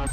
Hi,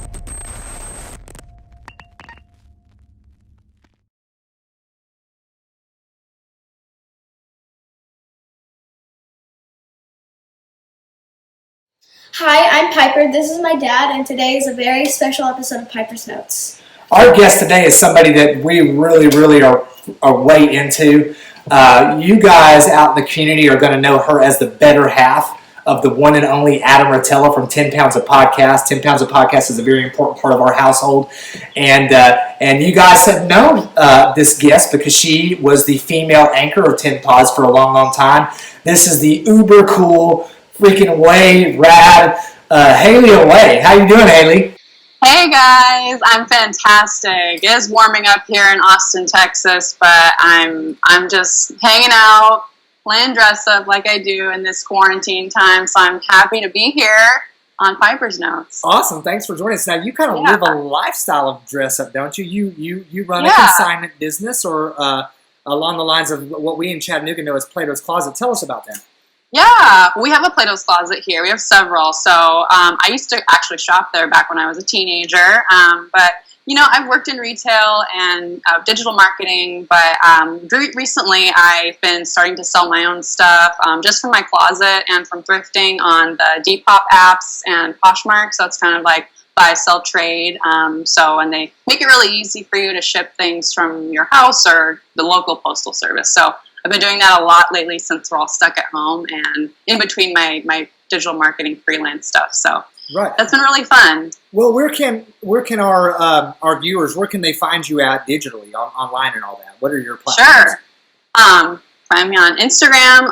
I'm Piper. This is my dad, and today is a very special episode of Piper's Notes. Our guest today is somebody that we really are way into. You guys out in the community are going to know her as the better half of the one and only Adam Rotella from 10 Pounds of Podcast. 10 Pounds of Podcast is a very important part of our household. And you guys have known this guest because she was the female anchor of 10 Pods for a long time. This is the uber cool, freaking way rad Hailey Way. How you doing, Hailey? Hey guys, I'm fantastic. It is warming up here in Austin, Texas, but I'm just hanging out, playing dress up like I do in this quarantine time. So I'm happy to be here on Piper's Notes. Awesome, thanks for joining us. Now you kind of live a lifestyle of dress up, don't you? You run a consignment business, or along the lines of what we in Chattanooga know as Plato's Closet. Tell us about that. Yeah, we have a Plato's Closet here. We have several. So I used to actually shop there back when I was a teenager. But, you know, I've worked in retail and digital marketing. But recently I've been starting to sell my own stuff just from my closet and from thrifting on the Depop apps and Poshmark. So it's kind of like buy, sell, trade. And they make it really easy for you to ship things from your house or the local postal service. So I've been doing that a lot lately since we're all stuck at home and in between my digital marketing freelance stuff. So that's been really fun. Well, where can our viewers, where can they find you at digitally, online and all that? What are your platforms? Sure. Find me on Instagram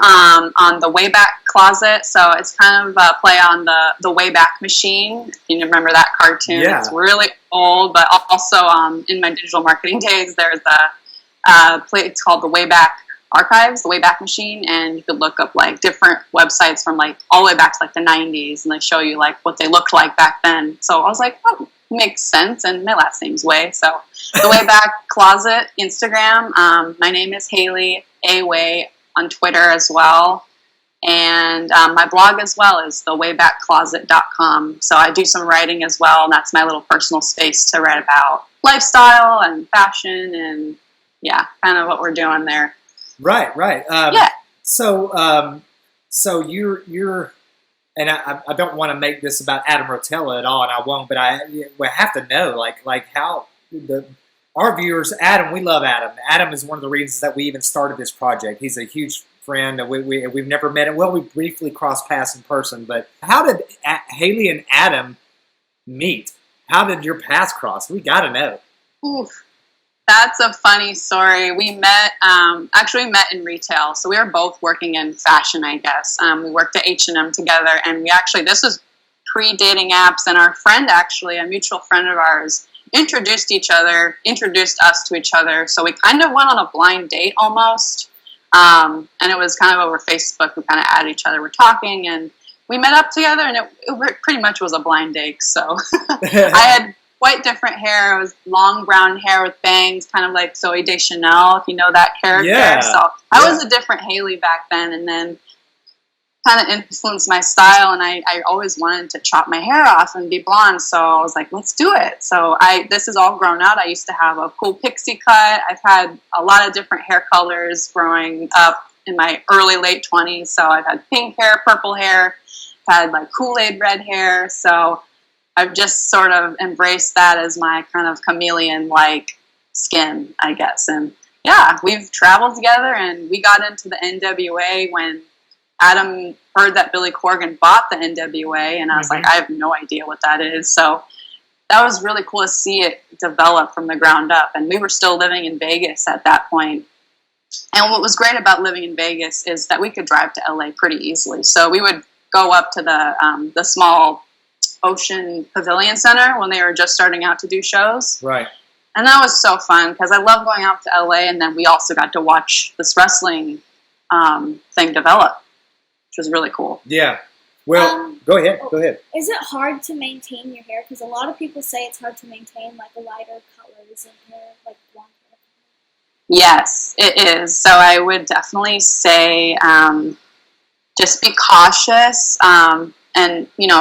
on the Wayback Closet. So it's kind of a play on the Wayback Machine. If you remember that cartoon. Yeah. It's really old, but also in my digital marketing days, there's a play. It's called the Wayback Archives, the Wayback Machine, and you could look up like different websites from like all the way back to like the 90s, and they show you like what they looked like back then. So I was like, oh, makes sense, and my last name's Way. So the Wayback Closet, Instagram. My name is haileyaway on Twitter as well, and my blog as well is thewaybackcloset.com. So I do some writing as well, and that's my little personal space to write about lifestyle and fashion and kind of what we're doing there. Right. So you're, and I don't want to make this about Adam Rotella at all, and I won't. But I have to know, like how our viewers. Adam, we love Adam. Adam is one of the reasons that we even started this project. He's a huge friend. We've never met him. Well, we briefly crossed paths in person. But how did Hailey and Adam meet? How did your paths cross? We got to know. Oof. That's a funny story. We met in retail. So we were both working in fashion, I guess. We worked at H&M together, and this was pre-dating apps, and our friend actually, a mutual friend of ours, introduced us to each other. So we kind of went on a blind date almost. And it was kind of over Facebook. We kind of added each other. We're talking, and we met up together, and it pretty much was a blind date. So I had quite different hair. It was long brown hair with bangs, kind of like Zooey Deschanel, if you know that character. Yeah. So I was a different Hailey back then, and then kind of influenced my style, and I always wanted to chop my hair off and be blonde, so I was like, let's do it. So this is all grown out. I used to have a cool pixie cut. I've had a lot of different hair colors growing up in my late 20s, so I've had pink hair, purple hair, had like Kool-Aid red hair, so I've just sort of embraced that as my kind of chameleon-like skin, I guess. And yeah, we've traveled together, and we got into the NWA when Adam heard that Billy Corgan bought the NWA, and I was like, I have no idea what that is. So that was really cool to see it develop from the ground up. And we were still living in Vegas at that point. And what was great about living in Vegas is that we could drive to LA pretty easily. So we would go up to the small Ocean Pavilion Center when they were just starting out to do shows. Right. And that was so fun because I love going out to LA, and then we also got to watch this wrestling thing develop, which was really cool. Yeah. Well, go ahead. Is it hard to maintain your hair? Because a lot of people say it's hard to maintain like a lighter colors in hair, like blonde hair. Yes, it is. So I would definitely say just be cautious and,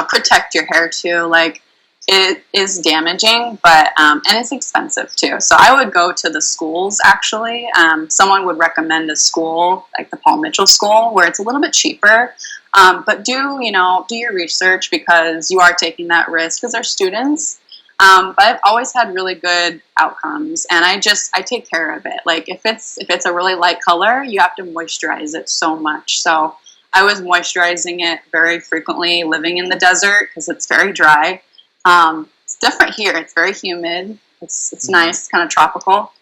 protect your hair too. Like it is damaging, but and it's expensive too. So I would go to the schools actually. Someone would recommend a school like the Paul Mitchell School where it's a little bit cheaper. But do your research because you are taking that risk because they're students. But I've always had really good outcomes, and I take care of it. Like if it's a really light color, you have to moisturize it so much. So I was moisturizing it very frequently, living in the desert because it's very dry. It's different here. It's very humid. It's nice. It's kind of tropical.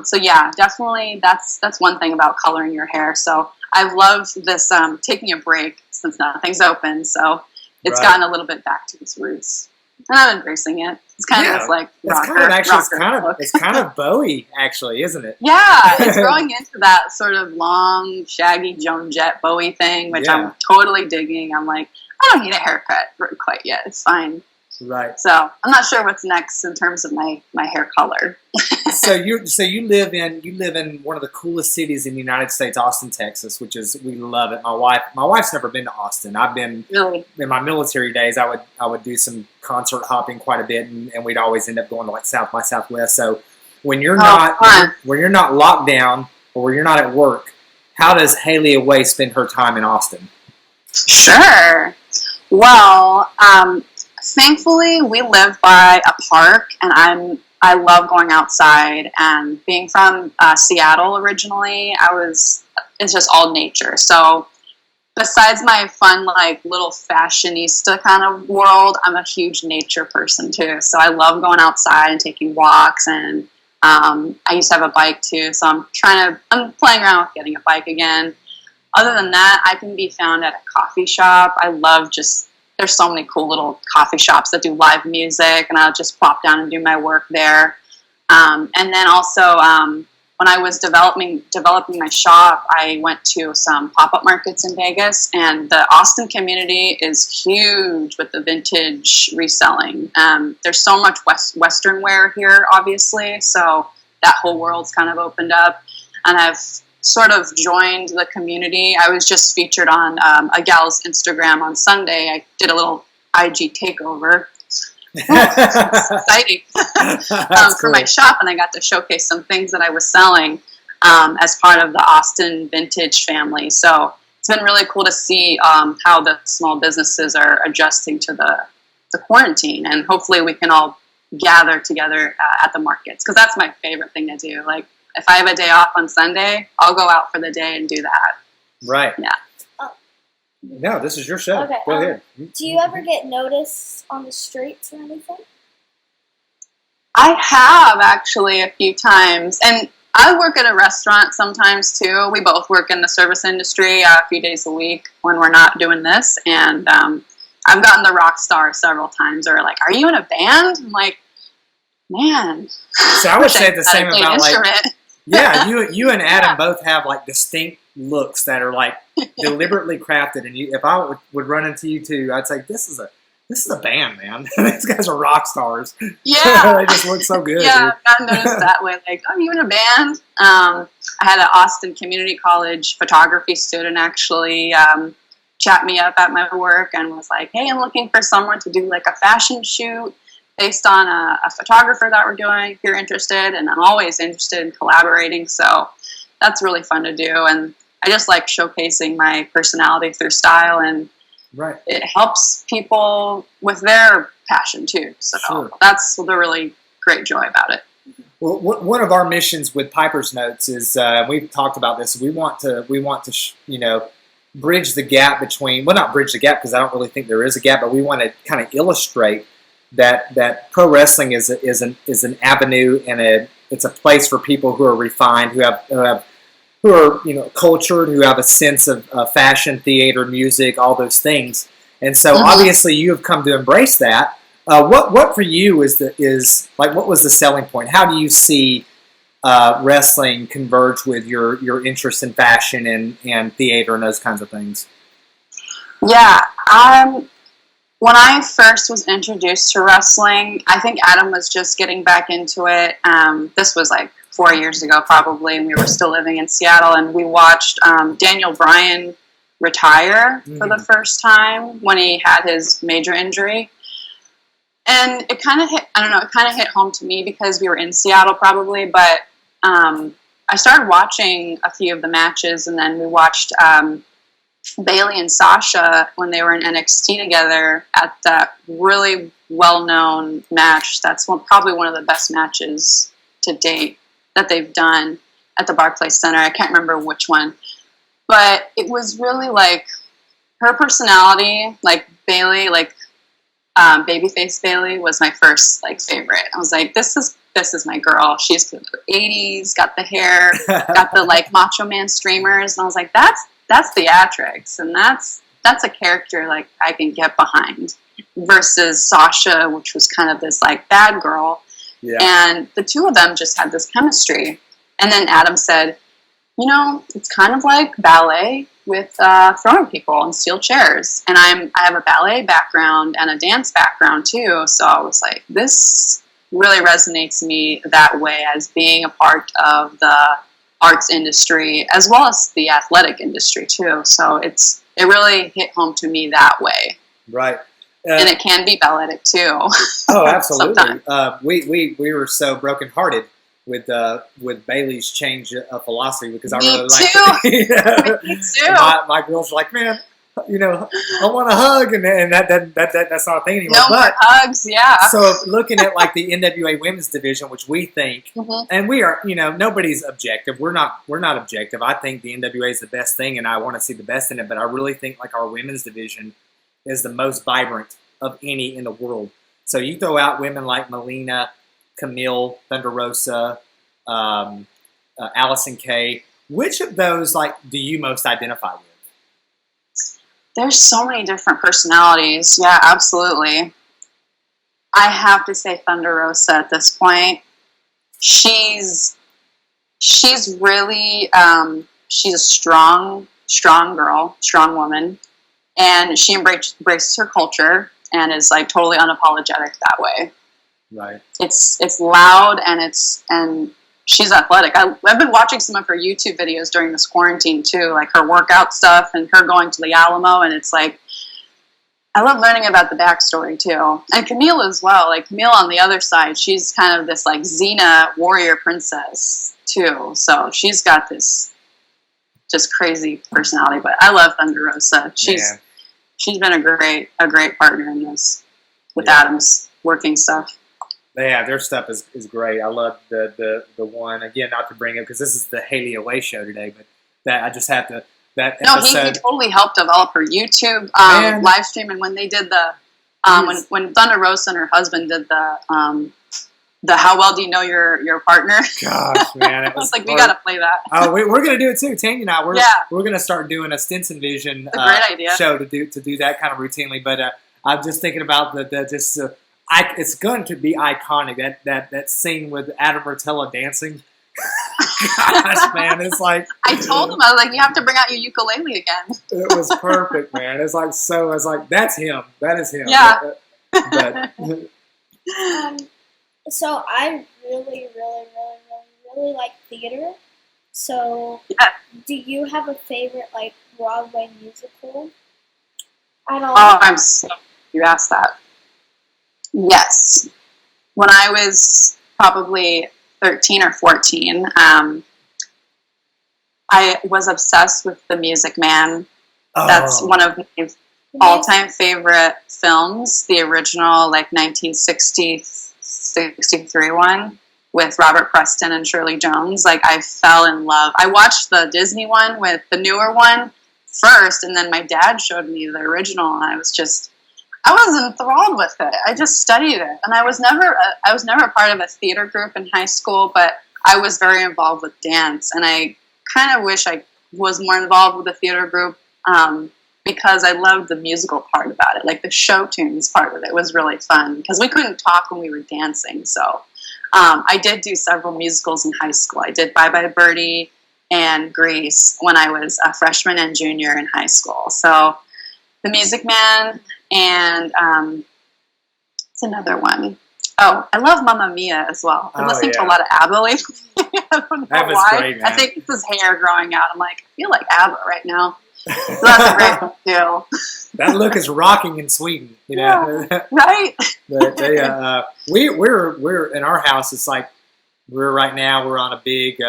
So yeah, definitely that's one thing about coloring your hair. So I've loved this taking a break since nothing's open. So it's gotten a little bit back to its roots. And I'm embracing it. It's kind of this like it's kind of Bowie actually, isn't it? Yeah, it's growing into that sort of long, shaggy Joan Jett Bowie thing, which I'm totally digging. I'm like, I don't need a haircut quite yet. It's fine. Right. So I'm not sure what's next in terms of my hair color. So you live in one of the coolest cities in the United States, Austin, Texas, we love it. My wife's never been to Austin. I've been really in my military days. I would do some concert hopping quite a bit, and we'd always end up going to like South by Southwest. So when you're not locked down or when you're not at work, how does Hailey Way spend her time in Austin? Sure. Well, thankfully, we live by a park, and I love going outside. And being from Seattle originally, it's just all nature. So besides my fun, like little fashionista kind of world, I'm a huge nature person too. So I love going outside and taking walks. And I used to have a bike too, so I'm playing around with getting a bike again. Other than that, I can be found at a coffee shop. I love there's so many cool little coffee shops that do live music, and I'll just pop down and do my work there. And then also, when I was developing my shop, I went to some pop-up markets in Vegas, and the Austin community is huge with the vintage reselling. There's so much Western wear here, obviously, so that whole world's kind of opened up, and I've sort of joined the community. I was just featured on a gal's Instagram on Sunday. I did a little IG takeover. Exciting. For my shop, and I got to showcase some things that I was selling as part of the Austin vintage family. So it's been really cool to see how the small businesses are adjusting to the quarantine, and hopefully we can all gather together at the markets, because that's my favorite thing to do. Like, if I have a day off on Sunday, I'll go out for the day and do that. Right. Yeah. No, this is your show. Okay, go ahead. Do you ever get noticed on the streets or anything? I have, actually, a few times. And I work at a restaurant sometimes, too. We both work in the service industry a few days a week when we're not doing this. And I've gotten the rock star several times. Or like, are you in a band? I'm like, man. So I would say the same about yeah, you and Adam both have like distinct looks that are like deliberately crafted. And if I would run into you two, I'd say this is a band, man. These guys are rock stars. Yeah, they just look so good. Yeah, I've gotten noticed that way. Like, are you in a band? I had an Austin Community College photography student actually chat me up at my work and was like, "Hey, I'm looking for someone to do like a fashion shoot based on a photographer that we're doing, if you're interested." And I'm always interested in collaborating, so that's really fun to do. And I just like showcasing my personality through style, and it helps people with their passion too. So that's the really great joy about it. Well, one of our missions with Piper's Notes is we've talked about this. We want to bridge the gap between, well, not bridge the gap because I don't really think there is a gap, but we want to kind of illustrate that pro wrestling is an avenue, and it's a place for people who are refined, who are cultured, who have a sense of fashion, theater, music, all those things. And so obviously you have come to embrace that. What for you is what was the selling point? How do you see wrestling converge with your interest in fashion and theater and those kinds of things? Yeah, when I first was introduced to wrestling, I think Adam was just getting back into it. This was like 4 years ago probably, and we were still living in Seattle, and we watched Daniel Bryan retire for the first time when he had his major injury. And it kind of hit, I don't know, it kind of hit home to me because we were in Seattle probably, but I started watching a few of the matches, and then we watched Bailey and Sasha when they were in NXT together at that really well-known match. That's probably one of the best matches to date that they've done at the Barclays Center. I can't remember which one, but it was really like her personality, like Bailey, like babyface Bailey was my first like favorite. I was like, this is my girl. She's from the 80s, got the hair, got the like Macho Man streamers, and I was like, that's theatrics, and that's a character like I can get behind. Versus Sasha, which was kind of this like bad girl, and the two of them just had this chemistry. And then Adam said, you know, it's kind of like ballet with throwing people in steel chairs. And I have a ballet background and a dance background too. So I was like, this really resonates to me that way, as being a part of the arts industry as well as the athletic industry too. So it really hit home to me that way. Right. And it can be balletic too. Oh, absolutely. We were so brokenhearted with Bailey's change of philosophy, because I really like Me too. My girls are like, man, you know, I want a hug, and that's not a thing anymore. No more hugs, yeah. So looking at like the NWA women's division, which we think, and we are, you know, nobody's objective. We're not objective. I think the NWA is the best thing, and I want to see the best in it. But I really think like our women's division is the most vibrant of any in the world. So you throw out women like Melina, Camille, Thunder Rosa, Allison Kay. Which of those like do you most identify with? There's so many different personalities. Yeah, absolutely. I have to say Thunder Rosa at this point. She's really she's a strong girl, strong woman, and she embraces her culture and is like totally unapologetic that way. Right. It's loud, and she's athletic. I've been watching some of her YouTube videos during this quarantine too, like her workout stuff and her going to the Alamo, and it's like, I love learning about the backstory too. And Camille as well. Like Camille on the other side, she's kind of this like Xena warrior princess too. So she's got this just crazy personality. But I love Thunder Rosa. She's been a great partner in this with Adam's working stuff. Yeah, their stuff is great. I love the one, again, not to bring it because this is the Hailey Way show today, but that I just have to, that episode. He totally helped develop her YouTube live stream, and when they did the when Thunder Rosa and her husband did the How Well Do You Know Your Partner? Gosh, man, I was like, we gotta play that. Oh, we're gonna do it too. Tanya and I, we're gonna start doing a Stinson Vision show to do that kind of routinely. But I'm just thinking about it's going to be iconic, that scene with Adam Rotella dancing. Gosh, man, it's like... I told him, I was like, you have to bring out your ukulele again. It was perfect, man. It's like, I was like, that's him. That is him. Yeah. But so I really like theater. So do you have a favorite, like, Broadway musical? I'm so glad you asked that. Yes. When I was probably 13 or 14, I was obsessed with The Music Man. That's one of my all-time favorite films, the original, like, 1963 one with Robert Preston and Shirley Jones. Like, I fell in love. I watched the Disney one with the newer one first, and then my dad showed me the original, and I was enthralled with it. I just studied it, and I was never part of a theater group in high school, but I was very involved with dance, and I kind of wish I was more involved with the theater group because I loved the musical part about it, like the show tunes part of it was really fun because we couldn't talk when we were dancing. So I did do several musicals in high school. I did Bye Bye Birdie and Grease when I was a freshman and junior in high school. So The Music Man. And it's another one. Oh, I love Mamma Mia as well. I'm listening to a lot of ABBA lately. I don't know why. Great, man. I think it's his hair growing out. I'm like, I feel like ABBA right now. So that's a great deal. That look is rocking in Sweden, you know. Yeah, right? But we're in our house. It's like we're on a big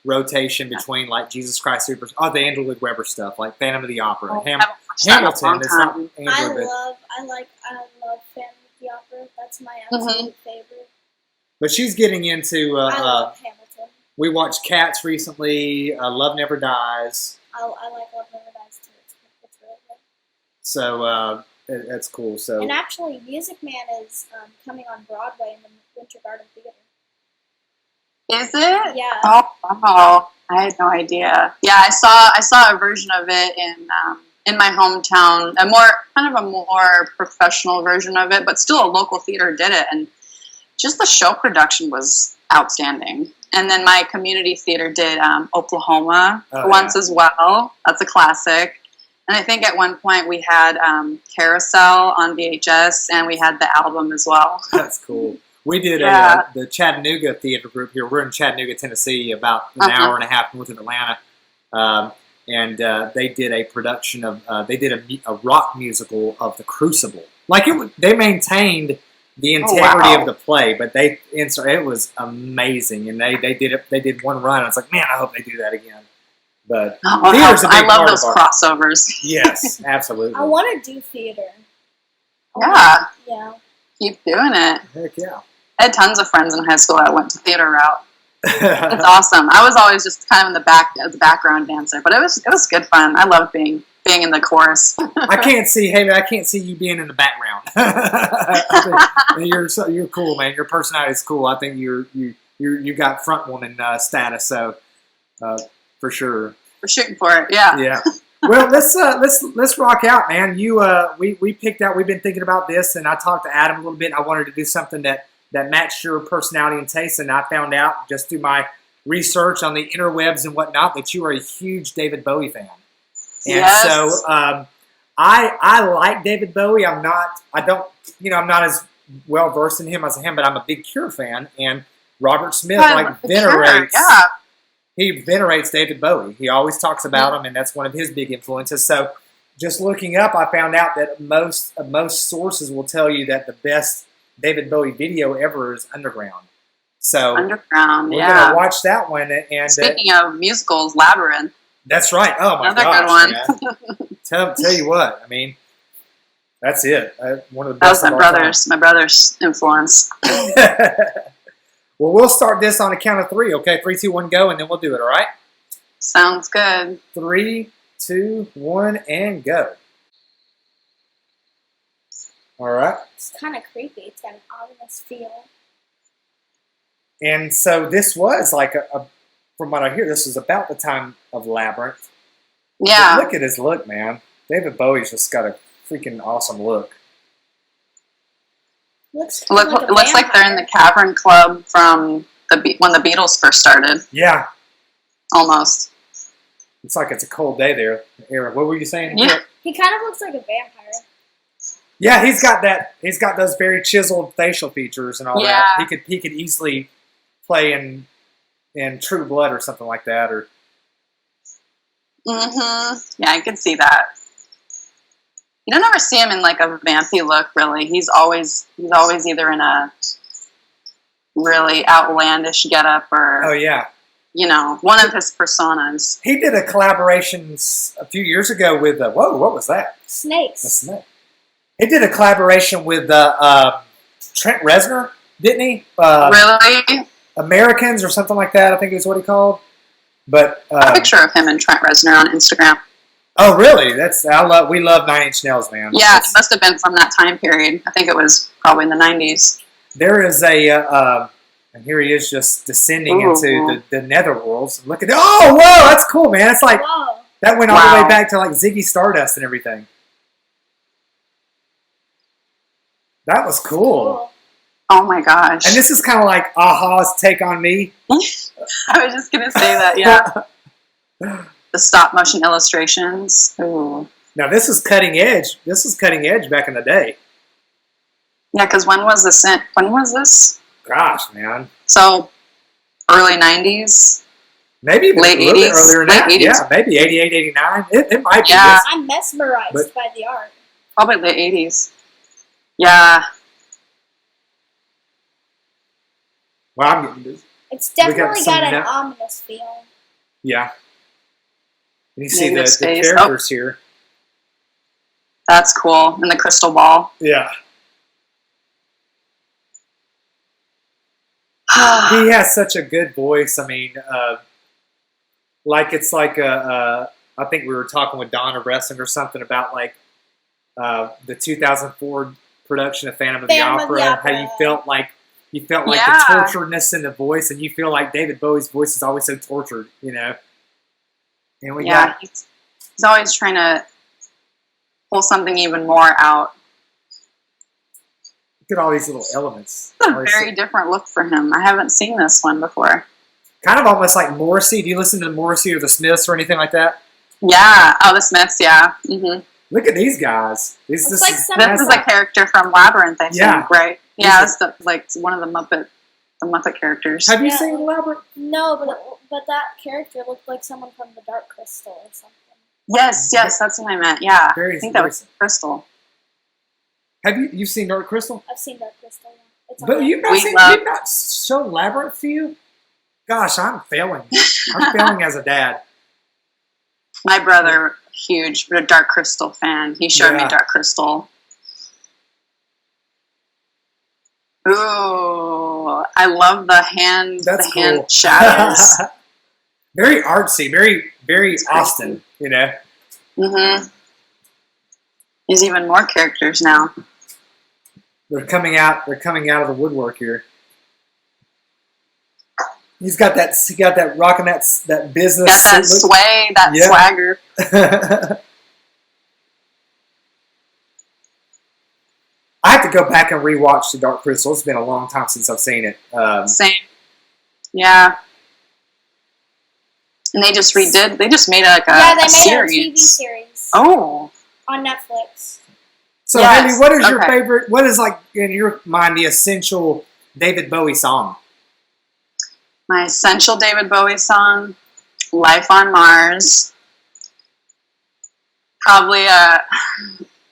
rotation between like Jesus Christ Super, the Andrew Lloyd Webber stuff, like Phantom of the Opera, Hamilton. It's not Andrew, I love Phantom of the Opera. That's my absolute favorite. But she's getting into. I love Hamilton. We watched Cats recently. Love Never Dies. I like Love Never Dies too. It's really good. So that's cool. So and actually, Music Man is coming on Broadway in the Winter Garden Theater. Is it? Yeah. Oh, wow. I had no idea. Yeah, I saw a version of it in my hometown. A more professionmal version of it, but still a local theater did it, and just the show production was outstanding. And then my community theater did Oklahoma once as well. That's a classic. And I think at one point we had Carousel on VHS, and we had the album as well. That's cool. We did the Chattanooga Theater Group here. We're in Chattanooga, Tennessee, about an hour and a half north of Atlanta. And they did a production of, they did a rock musical of The Crucible. Like, they maintained the integrity of the play, but it was amazing. And they did one run. I was like, man, I hope they do that again. But theater's a big I love part those crossovers. Yes, absolutely. I want to do theater. Yeah. Keep doing it. Heck yeah. I had tons of friends in high school that went to theater route. It's awesome. I was always just kind of in the background dancer, but it was good fun. I loved being in the chorus. I can't see you being in the background. You're cool, man. Your personality is cool. I think you got front woman status, so for sure. We're shooting for it. Yeah. Yeah. Well, let's rock out, man. We picked out. We've been thinking about this, and I talked to Adam a little bit. I wanted to do something that matched your personality and taste, and I found out just through my research on the interwebs and whatnot that you are a huge David Bowie fan. And so I like David Bowie. I'm not as well versed in him as him, but I'm a big Cure fan, and Robert Smith venerates. Yeah. He venerates David Bowie. He always talks about him, and that's one of his big influences. So, just looking up, I found out that most sources will tell you that the best David Bowie video ever is Underground. So, we're gonna watch that one. And speaking of musicals, Labyrinth. That's right. Oh my gosh, good one. Tell you what. I mean, that's it. One of the best. That was my brother's influence. Well, we'll start this on a count of 3, okay? 3, 2, 1, go, and then we'll do it, all right? Sounds good. 3, 2, 1, and go. All right. It's kind of creepy. It's got an ominous feel. And so this was like from what I hear, this was about the time of Labyrinth. Yeah. But look at his look, man. David Bowie's just got a freaking awesome look. Looks like they're in the Cavern Club from when the Beatles first started. Yeah. Almost. It's like it's a cold day there. Aaron, what were you saying? Yeah. He kind of looks like a vampire. Yeah, he's got that. He's got those very chiseled facial features and all that. He could easily play in True Blood or something like that. Or. Yeah, I could see that. You don't ever see him in like a vampy look, really. He's always either in a really outlandish getup or one of his personas. He did a collaboration a few years ago with what was that? Snakes. A snake. He did a collaboration with Trent Reznor, didn't he? Really? Americans or something like that, I think is what he called. But a picture of him and Trent Reznor on Instagram. Oh, really? We love 9 Inch Nails, man. Yeah, it must have been from that time period. I think it was probably in the 90s. There is and here he is just descending into the netherworlds. Look at oh, whoa, that's cool, man. It's like, that went all the way back to like Ziggy Stardust and everything. That was cool. Oh my gosh. And this is kind of like a-ha's Take on Me. I was just going to say that, yeah. The stop motion illustrations. Ooh. Now this is cutting edge. This is cutting edge back in the day. Yeah, because when was this? Gosh, man. So, early 90s? Maybe even Late a little bit 80s, earlier than late that. 80s. Yeah, maybe 88, 89. It might be. Yeah. I'm mesmerized But- by the art. Probably late 80s. Yeah. Well, I'm getting this. It's definitely some got an net- ominous feel. Yeah. And you see Maybe the the space. characters here. That's cool. And the crystal ball. Yeah. He has such a good voice. I mean, like it's like I think we were talking with Donna Wrestling or something about like the 2004 production of Phantom of the Opera. How you felt like the torturedness in the voice, and you feel like David Bowie's voice is always so tortured, you know. And we got he's always trying to pull something even more out. look at all these little elements. It's a very different look for him. I haven't seen this one before. Kind of almost like Morrissey. Do you listen to Morrissey or the Smiths or anything like that? Yeah. Oh, the Smiths. Yeah. Mm-hmm. Look at these guys. This is a character from Labyrinth, I think, right? Yeah, that's one of the Muppet characters. Have you seen Labyrinth? No, but that character looked like someone from the Dark Crystal or something. Yes, that's what I meant. Yeah, I think that was Crystal. Have you seen Dark Crystal? I've seen Dark Crystal. Yeah. It's But you've not shown Labyrinth to you? Gosh, I'm failing. I'm failing as a dad. My brother, huge Dark Crystal fan. He showed me Dark Crystal. Ooh, I love the hand. Hand shadows. Very artsy. Very, very Austin. You know. Mm-hmm. There's even more characters now. They're coming out of the woodwork here. He's got that rocking that business. Got that sway, that swagger. I have to go back and rewatch The Dark Crystal. It's been a long time since I've seen it. Same. Yeah. And they just made a TV series. Oh. On Netflix. So, Hailey, what is your favorite? What is, like, in your mind, the essential David Bowie song? My essential David Bowie song, "Life on Mars." Probably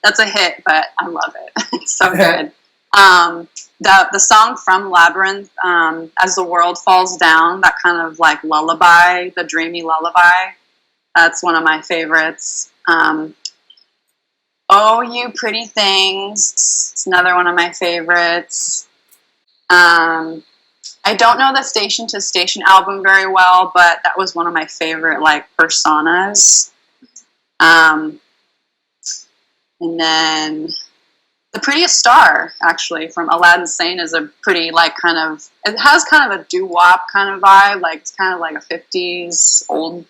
that's a hit, but I love it. It's so good. The song from Labyrinth, "As the World Falls Down," that kind of like lullaby, the dreamy lullaby. That's one of my favorites. "Oh, You Pretty Things." It's another one of my favorites. I don't know the Station to Station album very well, but that was one of my favorite like personas. And then "The Prettiest Star," actually, from Aladdin Sane, is a pretty like it has kind of a doo-wop kind of vibe, like it's kind of like a 50s old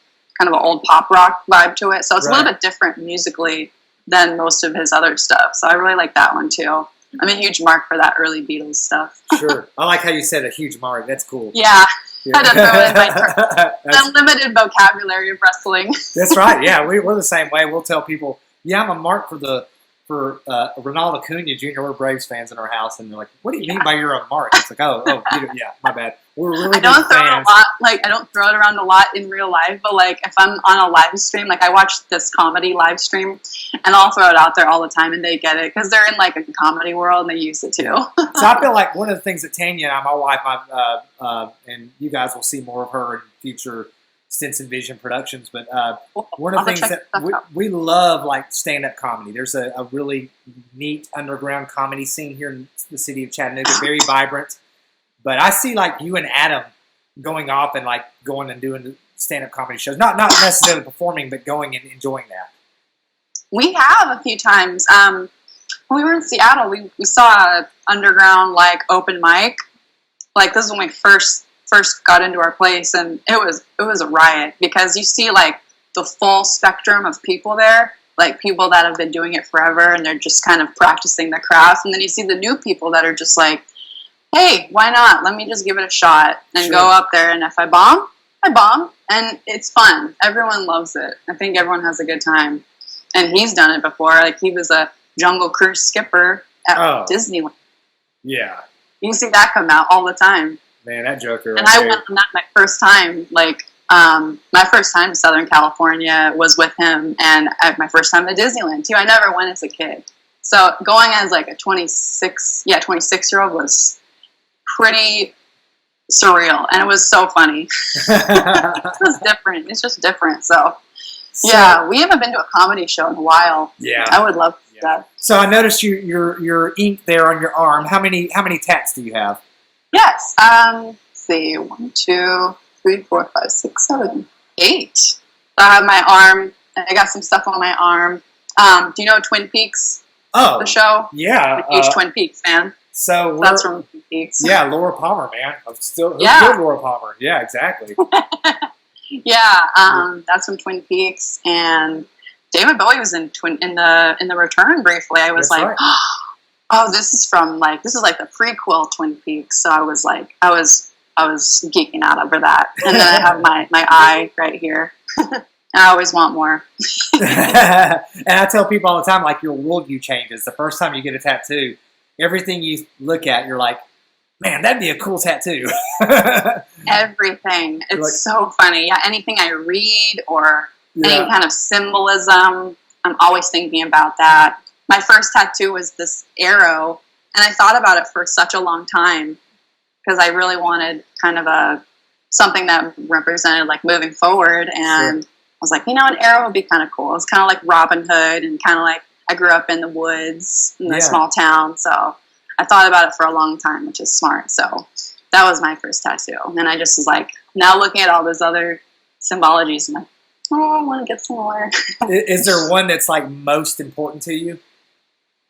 pop rock vibe to it. So it's a little bit different musically than most of his other stuff. So I really like that one too. I'm a huge mark for that early Beatles stuff. Sure. I like how you said a huge mark. That's cool. Yeah. I don't know in my unlimited vocabulary of wrestling. That's right. Yeah, we're the same way. We'll tell people, I'm a mark for Ronald Acuna Jr. We're Braves fans in our house, and they're like, "What do you mean by you're a mark?" It's like, my bad. We're really I don't throw fans. it a lot. Like I don't throw it around a lot in real life, but like if I'm on a live stream, like I watch this comedy live stream, and I'll throw it out there all the time, and they get it because they're in like a comedy world and they use it too. So I feel like one of the things that Tanya and I, my wife, and you guys will see more of her in future Stints and Vision productions, but one of the things that we love, like stand-up comedy. There's a really neat underground comedy scene here in the city of Chattanooga, very vibrant. But I see like you and Adam going off and like going and doing stand-up comedy shows, not necessarily performing, but going and enjoying that. We have a few times. When we were in Seattle, we saw an underground like open mic. Like this is when we first got into our place, and it was a riot because you see like the full spectrum of people there, like people that have been doing it forever and they're just kind of practicing the craft, and then you see the new people that are just like, hey, why not? Let me just give it a shot and go up there, and if I bomb, I bomb, and it's fun. Everyone loves it. I think everyone has a good time, and he's done it before. Like he was a Jungle Cruise skipper at Disneyland. Yeah, you see that come out all the time. Man, that Joker. And I went on that my first time, like My first time to Southern California was with him, and my first time to Disneyland too. I never went as a kid. So going as like a 26-year-old was pretty surreal, and it was so funny. It was different. It's just different. So yeah, we haven't been to a comedy show in a while. Yeah, I would love that. So I noticed your ink there on your arm. How many tats do you have? Yes. Let's see, 1, 2, 3, 4, 5, 6, 7, 8. So I have my arm. I got some stuff on my arm. Do you know Twin Peaks? Oh, the show. Yeah, I'm a huge Twin Peaks fan. So that's from Twin Peaks. Yeah, Laura Palmer, man. I'm still good, Laura Palmer. Yeah, exactly. Yeah, that's from Twin Peaks, and David Bowie was in the Return briefly. I was right. Oh, this is like the prequel Twin Peaks. So I was geeking out over that, and then I have my eye right here. I always want more. And I tell people all the time, like, your worldview changes. The first time you get a tattoo, everything you look at, you're like, man, that'd be a cool tattoo. Everything. It's so funny. Yeah, anything I read or any kind of symbolism, I'm always thinking about that. My first tattoo was this arrow, and I thought about it for such a long time because I really wanted kind of something that represented like moving forward, and I was like, an arrow would be kind of cool. It's kind of like Robin Hood, and kind of like I grew up in the woods in a small town, so I thought about it for a long time, which is smart. So that was my first tattoo. And I just was like, now looking at all those other symbologies, I'm like, I want to get some more. Is there one that's like most important to you?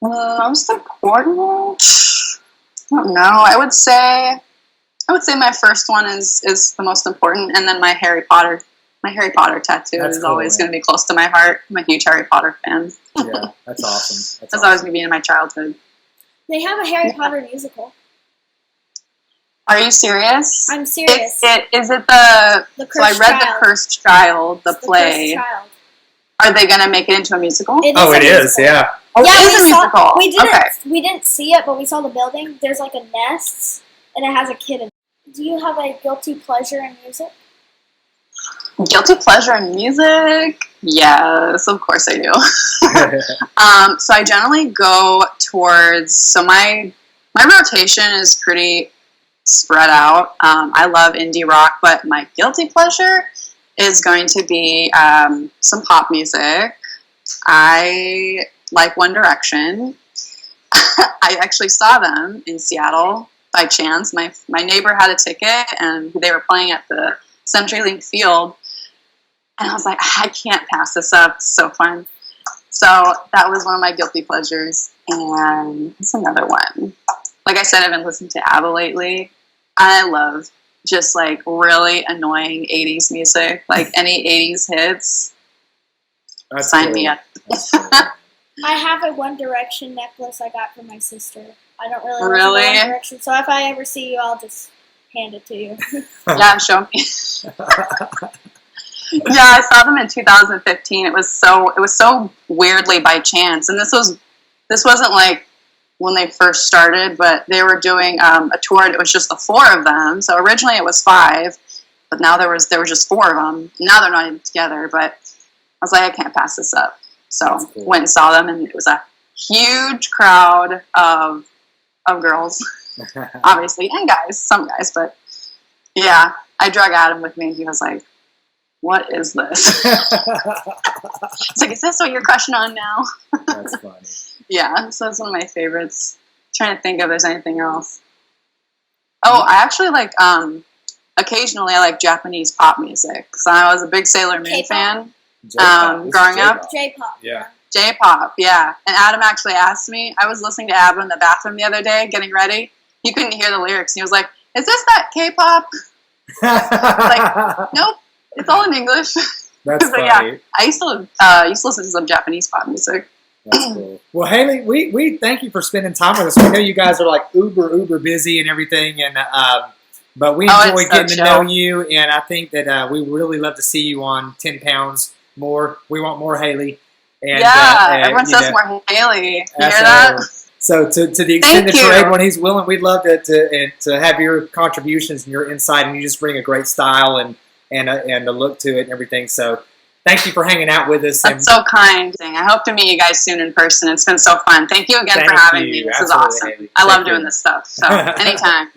Most important? I don't know. I would say my first one is the most important, and then my Harry Potter tattoo is always going to be close to my heart. I'm a huge Harry Potter fan. Yeah, that's awesome. That's always going to be in my childhood. They have a Harry Potter musical. Are you serious? I'm serious. Is it the Cursed So I read Child. The Cursed Child, the play. The Cursed Child. Are they going to make it into a musical? It is, yeah. Oh, yeah, it is a musical. We didn't see it, but we saw the building. There's like a nest, and it has a kid in it. Do you have a guilty pleasure in music? Guilty pleasure in music? Yes, of course I do. So I generally go towards, so my rotation is pretty spread out. I love indie rock, but my guilty pleasure is going to be some pop music. I like One Direction. I actually saw them in Seattle by chance. My neighbor had a ticket, and they were playing at the CenturyLink Field. And I was like, I can't pass this up. It's so fun. So that was one of my guilty pleasures. And what's another one? Like I said, I've been listening to ABBA lately. I love just like really annoying 80s music. Like any 80s hits. Sign me up. I have a One Direction necklace I got from my sister. I don't really like One Direction. So if I ever see you, I'll just hand it to you. Yeah, show me. Yeah, I saw them in 2015. It was so weirdly by chance, and this wasn't like when they first started, but they were doing a tour. And it was just the 4 of them. So originally it was 5, but now there was just 4 of them. Now they're not even together. But I was like, I can't pass this up. So cool. Went and saw them, and it was a huge crowd of girls, obviously, and guys, some guys. But yeah, I drug Adam with me, and he was like, what is this? It's like, is this what you're crushing on now? That's funny. Yeah, so it's one of my favorites. Trying to think if there's anything else. Oh, I actually like, occasionally I like Japanese pop music. So I was a big Sailor Moon K-pop? fan J-pop. growing up. J-pop. Yeah. J-pop, yeah. And Adam actually asked me, I was listening to ABBA in the bathroom the other day, getting ready. He couldn't hear the lyrics. He was like, is this that K-pop? Like, nope. It's all in English. That's funny. Yeah, I used to listen to some Japanese pop music. That's cool. Well, Hailey, we thank you for spending time with us. We know you guys are like uber busy and everything, and but we enjoy getting to know you, and I think that we really love to see you on 10 Pounds More. We want more Hailey. And, everyone says more Hailey. You hear that? So to the extent that you're able and he's willing, we'd love to have your contributions and your insight, and you just bring a great style and and the look to it and everything. So thank you for hanging out with us. That's so kind. I hope to meet you guys soon in person. It's been so fun. Thank you again for having me. This is awesome. Hailey. I love doing this stuff. So anytime.